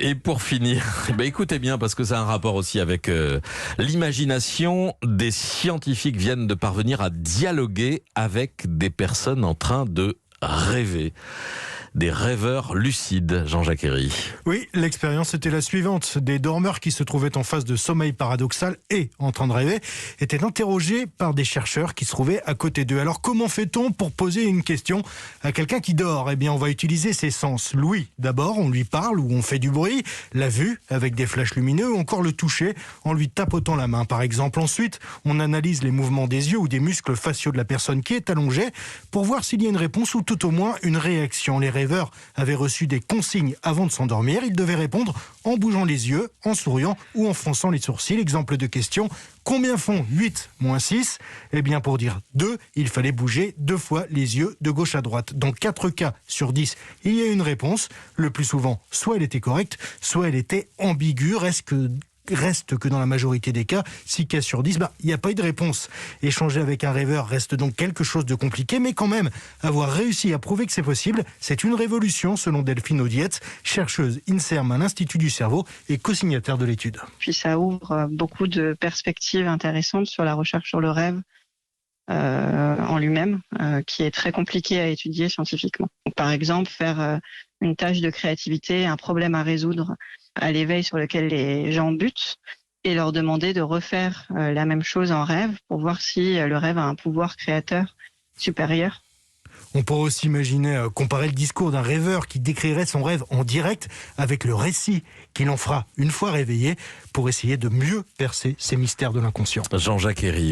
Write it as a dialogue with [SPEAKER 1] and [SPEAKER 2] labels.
[SPEAKER 1] Et pour finir, écoutez bien parce que ça a un rapport aussi avec l'imagination. Des scientifiques viennent de parvenir à dialoguer avec des personnes en train de rêver. Des rêveurs lucides, Jean-Jacques Herry.
[SPEAKER 2] Oui, l'expérience était la suivante. Des dormeurs qui se trouvaient en phase de sommeil paradoxal et en train de rêver étaient interrogés par des chercheurs qui se trouvaient à côté d'eux. Alors comment fait-on pour poser une question à quelqu'un qui dort ? Eh bien, on va utiliser ses sens. L'ouïe, d'abord, on lui parle ou on fait du bruit. La vue, avec des flashs lumineux, ou encore le toucher en lui tapotant la main, par exemple. Ensuite, on analyse les mouvements des yeux ou des muscles faciaux de la personne qui est allongée pour voir s'il y a une réponse ou tout au moins une réaction. Les rêveurs avaient reçu des consignes avant de s'endormir. Ils devaient répondre en bougeant les yeux, en souriant ou en fronçant les sourcils. Exemple de question: combien font 8 moins 6 ? Eh bien, pour dire 2, il fallait bouger 2 fois les yeux de gauche à droite. Dans 4 cas sur 10, il y a une réponse. Le plus souvent, soit elle était correcte, soit elle était ambiguë. Reste que dans la majorité des cas, 6 cas sur 10, il n'y a pas eu de réponse. Échanger avec un rêveur reste donc quelque chose de compliqué, mais quand même, avoir réussi à prouver que c'est possible, c'est une révolution selon Delphine Audietz, chercheuse INSERM à l'Institut du cerveau et co-signataire de l'étude.
[SPEAKER 3] Puis ça ouvre beaucoup de perspectives intéressantes sur la recherche sur le rêve en lui-même, qui est très compliqué à étudier scientifiquement. Donc, par exemple, faire une tâche de créativité, un problème à résoudre à l'éveil sur lequel les gens butent et leur demander de refaire la même chose en rêve pour voir si le rêve a un pouvoir créateur supérieur.
[SPEAKER 2] On pourrait aussi imaginer comparer le discours d'un rêveur qui décrirait son rêve en direct avec le récit qu'il en fera une fois réveillé pour essayer de mieux percer ces mystères de l'inconscient.
[SPEAKER 1] Jean-Jacques Herry.